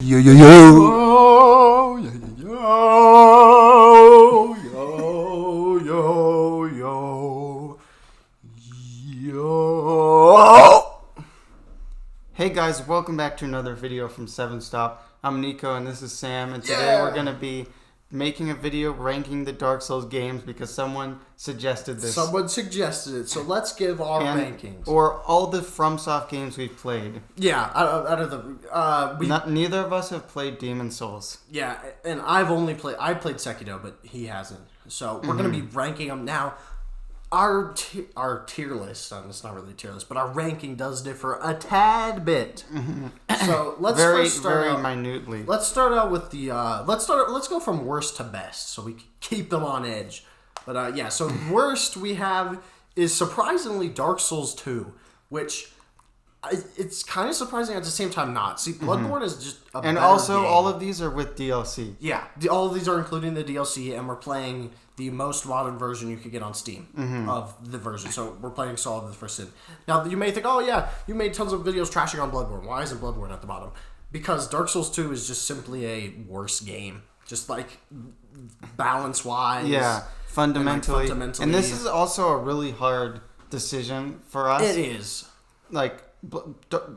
Yo, yo, yo. Yo, yo, yo, yo, yo. Hey guys, welcome back to another video from 7 Stop. I'm Nico and this is Sam, and today we're going to be making a video ranking the Dark Souls games because someone suggested this. Someone suggested it, so let's give our rankings. Or all the FromSoft games we've played. Yeah, out of the... neither of us have played Demon Souls. Yeah, and I played Sekiro, but he hasn't. So we're going to be ranking them now. Our tier list, it's not really a tier list, but our ranking does differ a tad bit. So let's very start minutely. Let's start out with the let's go from worst to best, so we can keep them on edge. But yeah, so worst we have is surprisingly Dark Souls 2, which it's kind of surprising at the same time not. See, Bloodborne is just a and better also game. all of these are with DLC. Yeah, all of these are including the DLC, and we're playing the most modern version you could get on Steam of the version. So we're playing Solid the First Sin. Now, you may think, oh yeah, you made tons of videos trashing on Bloodborne. Why isn't Bloodborne at the bottom? Because Dark Souls 2 is just simply a worse game. Just like balance-wise. Yeah, fundamentally. And this is also a really hard decision for us. It is. Like,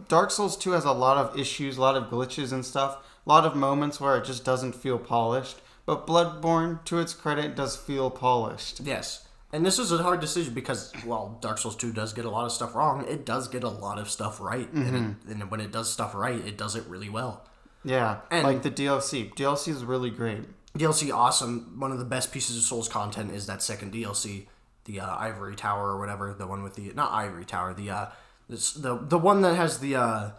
Dark Souls 2 has a lot of issues, a lot of glitches and stuff. A lot of moments where it just doesn't feel polished. But Bloodborne, to its credit, does feel polished. Yes. And this is a hard decision because, while Dark Souls 2 does get a lot of stuff wrong, it does get a lot of stuff right. And when it does stuff right, it does it really well. Yeah, and like the DLC. DLC is really great. DLC, awesome. One of the best pieces of Souls content is that second DLC, the Ivory Tower or whatever. The one with the... Not Ivory Tower, the one that has the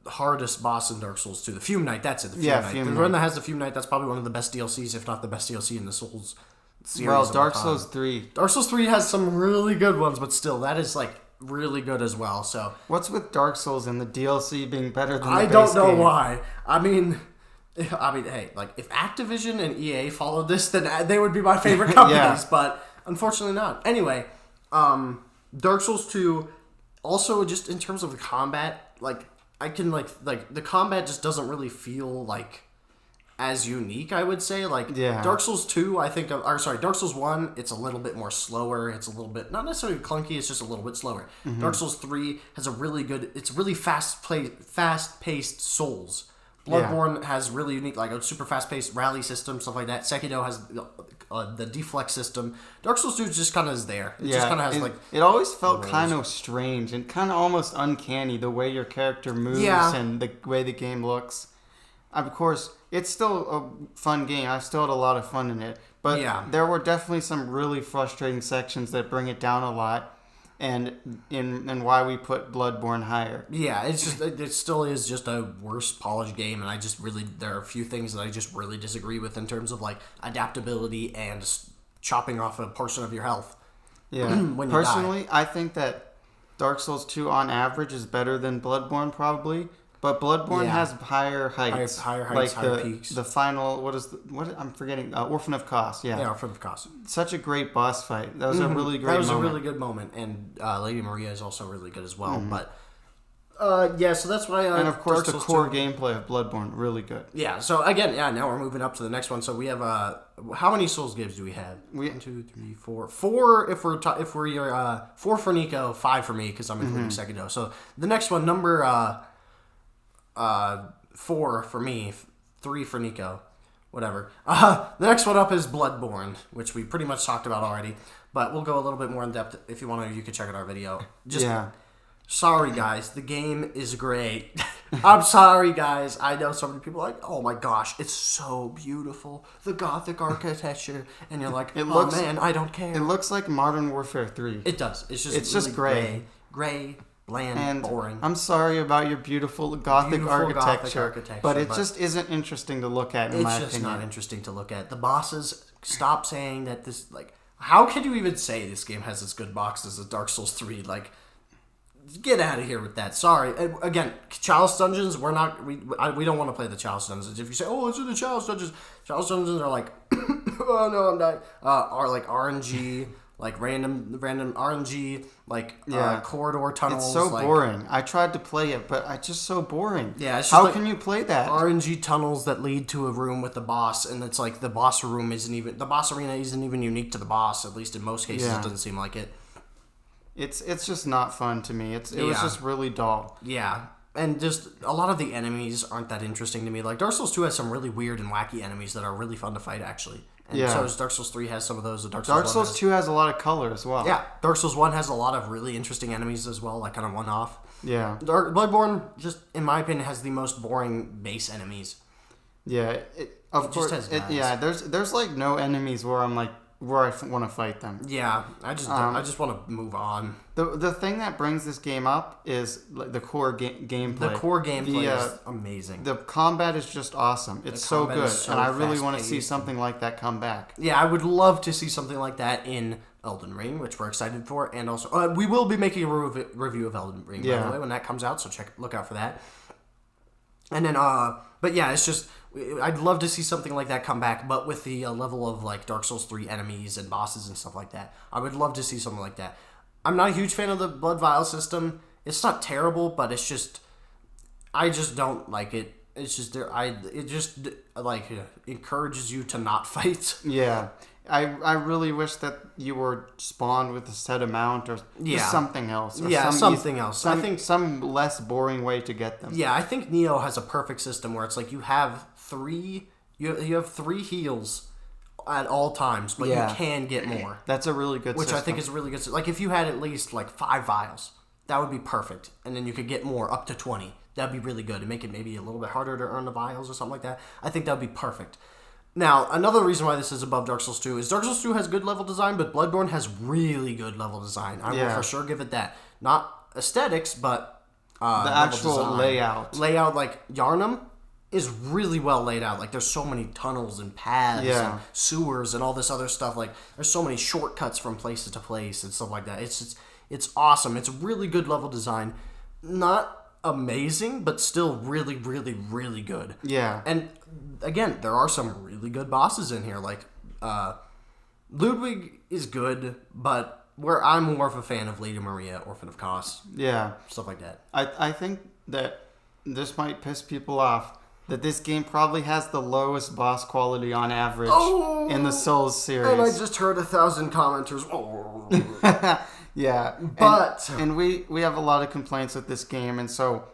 hardest boss in Dark Souls 2, the Fume Knight. That's it. The Fume Knight. The one that has the Fume Knight. That's probably one of the best DLCs, if not the best DLC in the Souls series. Well, Dark Souls 3. Dark Souls 3 has some really good ones, but still, that is like really good as well. So what's with Dark Souls and the DLC being better than the I base don't know game? why. I mean, hey, like if Activision and EA followed this, then they would be my favorite companies. Yeah. But unfortunately, not. Anyway, Dark Souls 2. Also, just in terms of the combat, like. I can like the combat just doesn't really feel like as unique, I would say. Like Dark Souls 2, Dark Souls 1, it's a little bit more slower. It's a little bit not necessarily clunky, it's just a little bit slower. Dark Souls 3 has it's really fast-paced Souls. Bloodborne has really unique, like a super fast-paced rally system, stuff like that. Sekiro has the deflect system. Dark Souls 2 just kind of is there. It just kind of has it always felt kind of strange and kind of almost uncanny the way your character moves and the way the game looks. Of course, it's still a fun game. I still had a lot of fun in it, but there were definitely some really frustrating sections that bring it down a lot. And why we put Bloodborne higher. Yeah, it still is just a worse polished game, and there are a few things that I just really disagree with in terms of like adaptability and chopping off a portion of your health. Yeah, personally, I think that Dark Souls 2 on average is better than Bloodborne probably, but Bloodborne has higher heights, higher heights, higher peaks. The final, I'm forgetting, Orphan of Kos. Yeah, Orphan of Kos. Such a great boss fight. That was a really great. That was moment. a really good moment, and Lady Maria is also really good as well. But so that's why. And of course, the core gameplay of Bloodborne really good. Yeah. So again, now we're moving up to the next one. So we have how many Souls games do we have? 1, 2, 3, 4. 4 if we're 4 for Nico, 5 for me because I'm including Sekiro. So the next one, number 4 for me, 3 for Nico, whatever. The next one up is Bloodborne, which we pretty much talked about already, but we'll go a little bit more in depth. If you want to, you can check out our video. Sorry guys, the game is great. I'm sorry guys. I know so many people are like, oh my gosh, it's so beautiful, the Gothic architecture, and you're like, man, I don't care. It looks like Modern Warfare 3. It does. It's really just gray, bland, and boring. I'm sorry about your beautiful Gothic architecture, but it just isn't interesting to look at, in my opinion. It's just not interesting to look at. The bosses, stop saying that this, like, how can you even say this game has as good boxes as Dark Souls 3? Like, get out of here with that. Sorry. Again, Chalice Dungeons, we don't want to play the Chalice Dungeons. If you say, oh, it's in the Chalice Dungeons are like, oh no, I'm dying. Are like RNG, like random RNG, like corridor tunnels. It's so like, boring. I tried to play it, but it's just so boring. Yeah, it's just how like can you play that? RNG tunnels that lead to a room with the boss, and it's like the boss arena isn't even unique to the boss. At least in most cases, it doesn't seem like it. It's just not fun to me. It was just really dull. Yeah. And just a lot of the enemies aren't that interesting to me. Like Dark Souls 2 has some really weird and wacky enemies that are really fun to fight, actually. And so Dark Souls 3 has some of those. Dark Souls 2 has a lot of color as well. Yeah, Dark Souls 1 has a lot of really interesting enemies as well, like kind of one-off. Yeah. Bloodborne, just in my opinion, has the most boring base enemies. Yeah, there's like no enemies where I'm like where I want to fight them. Yeah, I just want to move on. The thing that brings this game up is like the core gameplay. The core gameplay is amazing. The combat is just awesome. It's so good, and I really want to see something like that come back. Yeah, I would love to see something like that in Elden Ring, which we're excited for, and also we will be making a review of Elden Ring by the way when that comes out. So look out for that. And then, but yeah, it's just. I'd love to see something like that come back, but with the level of like Dark Souls 3 enemies and bosses and stuff like that. I would love to see something like that. I'm not a huge fan of the blood vial system. It's not terrible, but it's just I just don't like it. It's just it just like encourages you to not fight. Yeah. I really wish that you were spawned with a set amount or something else. Or something else. I think some less boring way to get them. Yeah, I think Neo has a perfect system where it's like you have three heals at all times, but you can get more. That's a really good system. Which I think is really good. Like if you had at least like 5 vials, that would be perfect. And then you could get more, up to 20. That'd be really good. And make it maybe a little bit harder to earn the vials or something like that. I think that would be perfect. Now, another reason why this is above Dark Souls 2 is Dark Souls 2 has good level design, but Bloodborne has really good level design. I will for sure give it that. Not aesthetics, but the actual design. Layout, like Yharnam is really well laid out. Like there's so many tunnels and paths and sewers and all this other stuff. Like there's so many shortcuts from places to place and stuff like that. It's awesome. It's really good level design. Not amazing, but still really, really, really good. Yeah. And again, there are some really good bosses in here. Like Ludwig is good, but I'm more of a fan of Lady Maria, Orphan of Kos. Yeah. Stuff like that. I think that this might piss people off. That this game probably has the lowest boss quality on average in the Souls series. And I just heard 1,000 commenters. Yeah. But... And we have a lot of complaints with this game, and so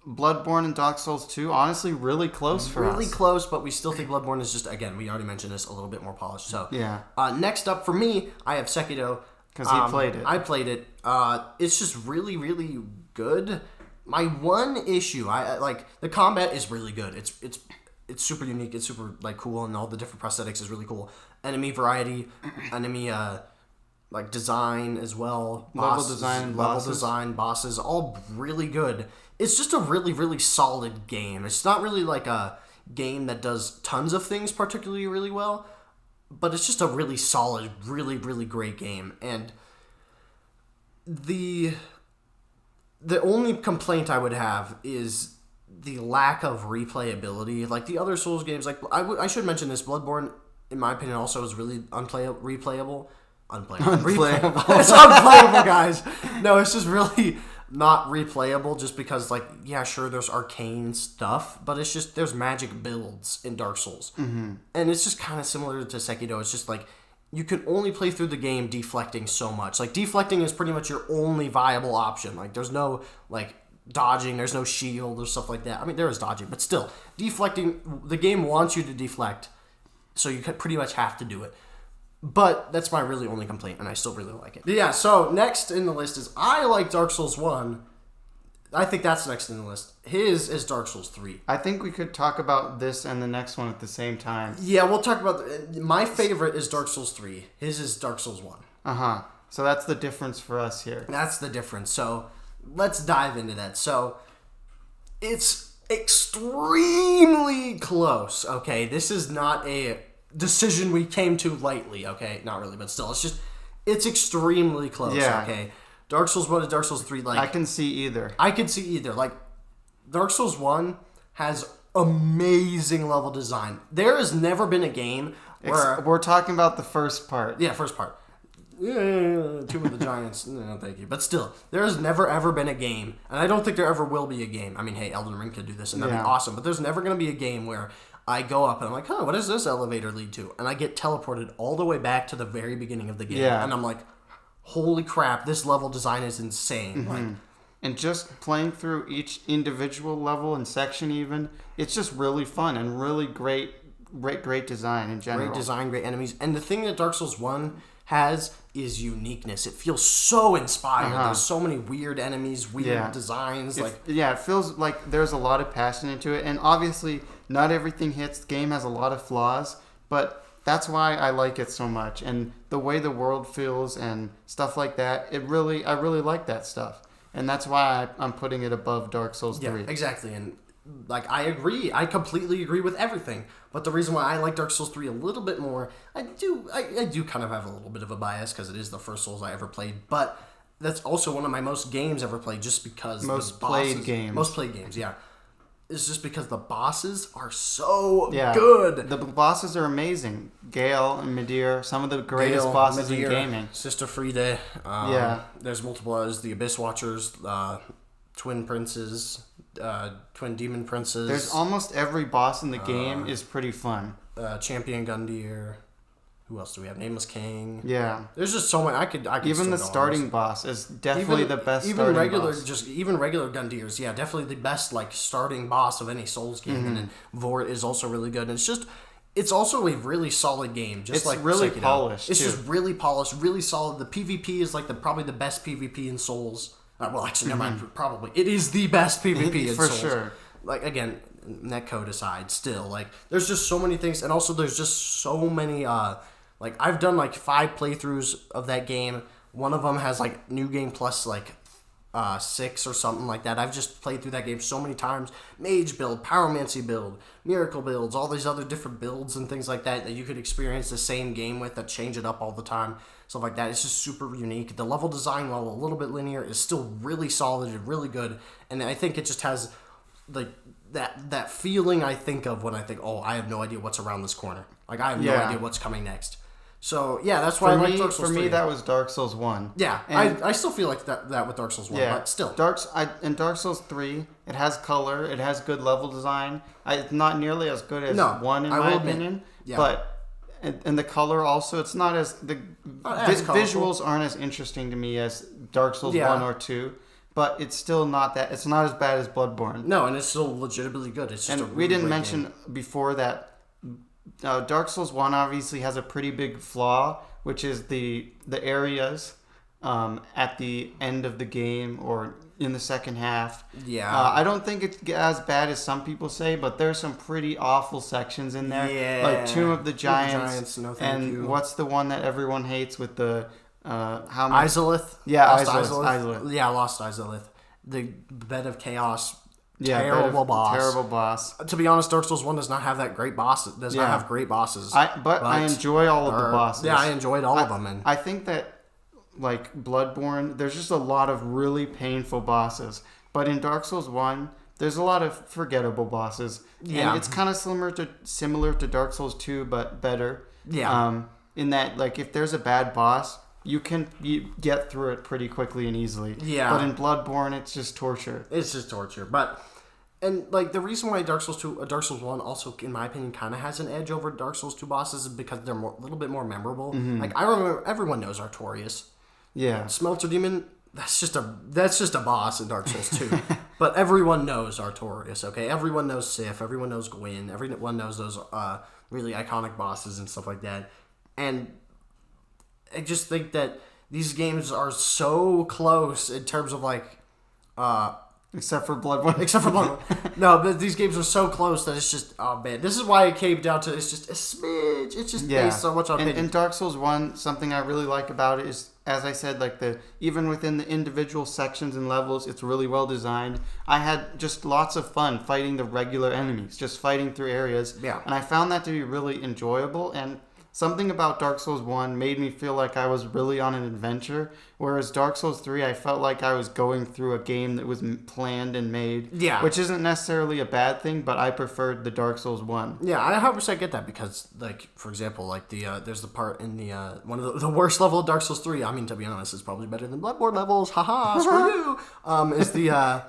Bloodborne and Dark Souls 2, honestly, really close for us. Really close, but we still think Bloodborne is just, again, we already mentioned this, a little bit more polished. So yeah. Next up for me, I have Sekiro. Because he played it. I played it. It's just really, really good. My one issue, I like the combat is really good. It's super unique. It's super like cool, and all the different prosthetics is really cool. Enemy variety, enemy like design as well. Level design, bosses, all really good. It's just a really, really solid game. It's not really like a game that does tons of things particularly really well, but it's just a really solid, really, really great game. And the only complaint I would have is the lack of replayability. Like the other Souls games, like I should mention this, Bloodborne, in my opinion, also is really replayable. Unplayable. It's unplayable, guys. No, it's just really not replayable just because, like, yeah, sure, there's arcane stuff, but it's just, there's magic builds in Dark Souls. Mm-hmm. And it's just kind of similar to Sekiro. It's just like, you can only play through the game deflecting so much. Like, deflecting is pretty much your only viable option. Like, there's no, like, dodging, there's no shield or stuff like that. I mean, there is dodging, but still, deflecting, the game wants you to deflect, so you pretty much have to do it. But that's my really only complaint, and I still really like it. But yeah, so next in the list is, I like Dark Souls 1. I think that's next in the list. His is Dark Souls 3. I think we could talk about this and the next one at the same time. Yeah, we'll talk about... My favorite is Dark Souls 3. His is Dark Souls 1. Uh-huh. So that's the difference for us here. That's the difference. So let's dive into that. So it's extremely close, okay? This is not a decision we came to lightly, okay? Not really, but still. It's extremely close, okay? Dark Souls 1 to Dark Souls 3, like... I can see either. Like, Dark Souls 1 has amazing level design. There has never been a game where... We're talking about the first part. Yeah, first part. Tomb of the Giants, no, thank you. But still, there has never ever been a game, and I don't think there ever will be a game. I mean, hey, Elden Ring could do this, and that'd be awesome. But there's never going to be a game where I go up and I'm like, what does this elevator lead to? And I get teleported all the way back to the very beginning of the game, and I'm like, holy crap, this level design is insane. Like, and just playing through each individual level and section, even, it's just really fun and really great design in general. Great design, great enemies, and the thing that Dark Souls 1 has is uniqueness. It feels so inspired. There's so many weird enemies, weird designs. It feels like there's a lot of passion into it, and obviously not everything hits. The game has a lot of flaws, but that's why I like it so much. And the way the world feels and stuff like that, I really like that stuff, and that's why I'm putting it above Dark Souls 3. Yeah, exactly. And like, I agree. I completely agree with everything. But the reason why I like Dark Souls 3 a little bit more, I do kind of have a little bit of a bias because it is the first Souls I ever played. But that's also one of my most games ever played, just because most played games, yeah. It's just because the bosses are so good. The bosses are amazing. Gale and Midir, some of the greatest bosses in gaming. Sister Friede. There's multiple others. The Abyss Watchers, Twin Princes, Twin Demon Princes. There's almost every boss in the game is pretty fun. Champion Gundyr. Who else do we have? Nameless King. Yeah. There's just so many. I could even the starting boss is definitely the best starting boss. Even regular Gundyrs, definitely the best starting boss of any Souls game. And then Vort is also really good. And it's also a really solid game. It's really polished. It's just really polished, really solid. The PvP is probably the best PvP in Souls. Well, actually, never mind. Probably it is the best PvP in for Souls. Sure. Again, netcode aside, still there's just so many things, and also there's just so many. I've done 5 playthroughs of that game. One of them has New Game Plus 6 or something like that. I've just played through that game so many times. Mage build, Pyromancy build, Miracle builds, all these other different builds and things like that you could experience the same game with that change it up all the time. Stuff like that. It's just super unique. The level design, while a little bit linear, is still really solid and really good. And I think it just has that feeling I think of when I think, I have no idea what's around this corner. I have no idea what's coming next. So, that's why I like Dark Souls 3. For me, that was Dark Souls 1. Yeah, I still feel like that with Dark Souls 1, but still. In Dark Souls 3, it has color, it has good level design. It's not nearly as good as 1 in my opinion, but... And the color also, it's not as... visuals aren't as interesting to me as Dark Souls 1 or 2. But it's still not that... It's not as bad as Bloodborne. No, and it's still legitimately good. It's just we didn't mention before that Dark Souls 1 obviously has a pretty big flaw, which is the areas at the end of the game or in the second half. Yeah. I don't think it's as bad as some people say, but there's some pretty awful sections in there. Yeah. Tomb of the Giants. No, thank you. What's the one that everyone hates with the... how many? Izalith? Yeah, Izalith. Yeah, Lost Izalith. The Bed of Chaos. Terrible boss. To be honest, Dark Souls 1 does not have that great boss. It does not have great bosses. But I enjoy all of the bosses. Yeah, I enjoyed all of them. And I think that Bloodborne, there's just a lot of really painful bosses. But in Dark Souls 1, there's a lot of forgettable bosses. Yeah. And it's kind of similar to Dark Souls 2, but better. Yeah. In that, if there's a bad boss, you get through it pretty quickly and easily. Yeah. But in Bloodborne, it's just torture. It's just torture. And the reason why Dark Souls 2, Dark Souls 1 also, in my opinion, kind of has an edge over Dark Souls 2 bosses is because they're a little bit more memorable. Mm-hmm. I remember everyone knows Artorias. Yeah. Smelter Demon, that's just a boss in Dark Souls 2. But everyone knows Artorias, okay? Everyone knows Sif, everyone knows Gwyn, everyone knows those really iconic bosses and stuff like that. And I just think that these games are so close in terms of except for Bloodborne. No, but these games are so close that it's just, oh man. This is why it came down to, it's just a smidge. It's just based so much on opinion. In Dark Souls 1, something I really like about it is, as I said, even within the individual sections and levels, it's really well designed. I had just lots of fun fighting the regular enemies, just fighting through areas. Yeah. And I found that to be really enjoyable. And something about Dark Souls 1 made me feel like I was really on an adventure, whereas Dark Souls 3, I felt like I was going through a game that was planned and made. Yeah. Which isn't necessarily a bad thing, but I preferred the Dark Souls 1. Yeah, I 100% get that because, like, for example, like there's the part in the one of the worst level of Dark Souls 3. I mean, to be honest, it's probably better than Bloodborne levels. Haha, screw you. Is the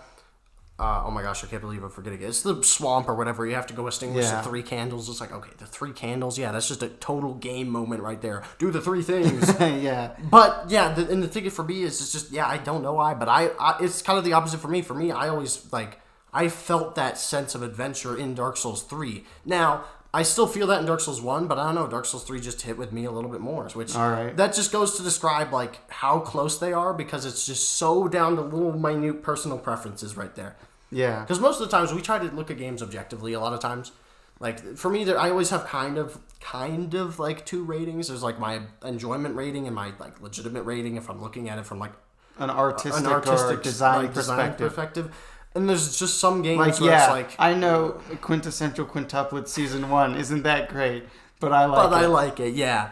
oh my gosh, I can't believe I'm forgetting it. It's the swamp or whatever. You have to go extinguish the 3 candles. It's like, okay, the 3 candles. Yeah, that's just a total game moment right there. Do the 3 things. Yeah. But yeah, and the thing for me is it's just I don't know why, but I it's kind of the opposite for me. For me, I always I felt that sense of adventure in Dark Souls 3. Now, I still feel that in Dark Souls 1, but I don't know, Dark Souls 3 just hit with me a little bit more, which that just goes to describe like how close they are because it's just so down to little minute personal preferences right there. Yeah. Because most of the times we try to look at games objectively a lot of times. Like for me, I always have kind of like 2 ratings. There's like my enjoyment rating and my like legitimate rating if I'm looking at it from like an artistic or design perspective. And there's just some games where it's like... I know Quintessential Quintuplet Season 1 isn't that great, but I like it. But I like it, yeah.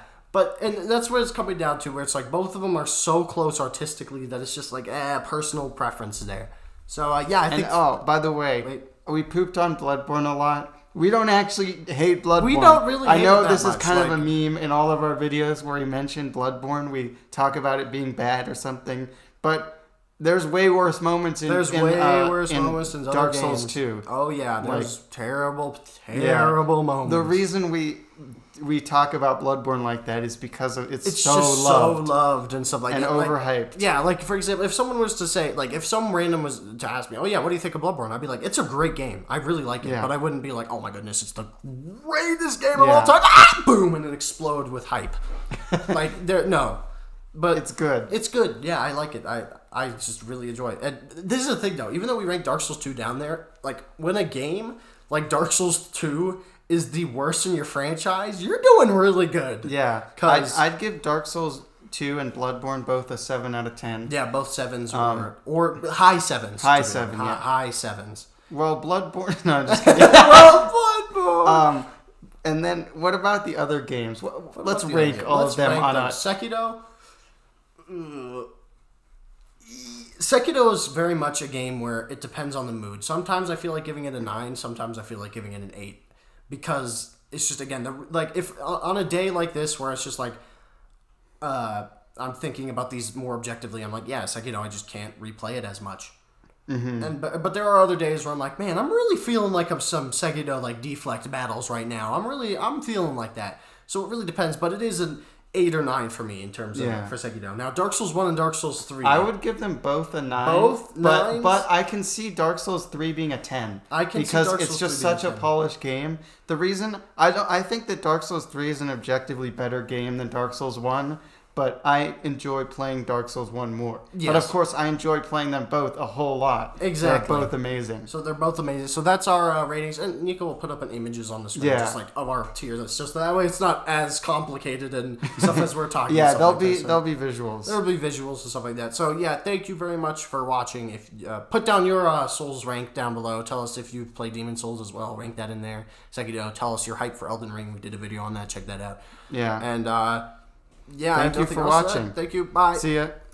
And that's where it's coming down to, where it's like both of them are so close artistically that it's just like, personal preference there. So, yeah, I think... And, by the way, we pooped on Bloodborne a lot. We don't actually hate Bloodborne. We don't really hate it that much. I know this is kind of a meme in all of our videos where we mention Bloodborne. We talk about it being bad or something, but... There's way worse moments in Dark Souls 2. Oh yeah, there's terrible moments. The reason we talk about Bloodborne like that is because it's so just loved. So loved and stuff like and that. And overhyped. Yeah, like for example, if someone was to say, like if some random was to ask me, oh yeah, what do you think of Bloodborne? I'd be like, it's a great game. I really like it. Yeah. But I wouldn't be like, oh my goodness, it's the greatest game of all time. Ah! Boom, and it explode with hype. But it's good. It's good. Yeah, I like it. I just really enjoy it. And this is the thing, though. Even though we rank Dark Souls 2 down there, like, when a game like Dark Souls 2 is the worst in your franchise, you're doing really good. Yeah. I'd give Dark Souls 2 and Bloodborne both a 7 out of 10. Yeah, both 7s or high 7s. High 7, yeah. High 7s. Well, Bloodborne... No, I'm just kidding. Bloodborne! And then, what about the other games? Let's rank all of them on a... Sekiro... Sekiro is very much a game where it depends on the mood. Sometimes I feel like giving it a 9. Sometimes I feel like giving it an 8. Because it's just, again, if on a day like this where it's just like, I'm thinking about these more objectively, I'm like, yeah, Sekiro, I just can't replay it as much. Mm-hmm. But there are other days where I'm like, man, I'm really feeling like I'm some Sekiro like deflect battles right now. I'm feeling like that. So it really depends, but it is an 8 or 9 for me in terms of for Sekiro. Now, Dark Souls 1 and Dark Souls 3. I would give them both a 9. Both 9s? But I can see Dark Souls 3 being a 10. Because it's just such a polished game. The reason I think that Dark Souls 3 is an objectively better game than Dark Souls 1, but I enjoy playing Dark Souls 1 more. Yes. But of course, I enjoy playing them both a whole lot. Exactly. They're both amazing. So they're both amazing. So that's our ratings. And Nico will put up images on the screen, just like of our tiers. It's just that way it's not as complicated and stuff as we're talking. There'll be visuals. There'll be visuals and stuff like that. So yeah, thank you very much for watching. If put down your Souls rank down below. Tell us if you've played Demon Souls as well. Rank that in there. Sekiro, tell us your hype for Elden Ring. We did a video on that. Check that out. Yeah. And thank you for watching. Thank you. Bye. See ya.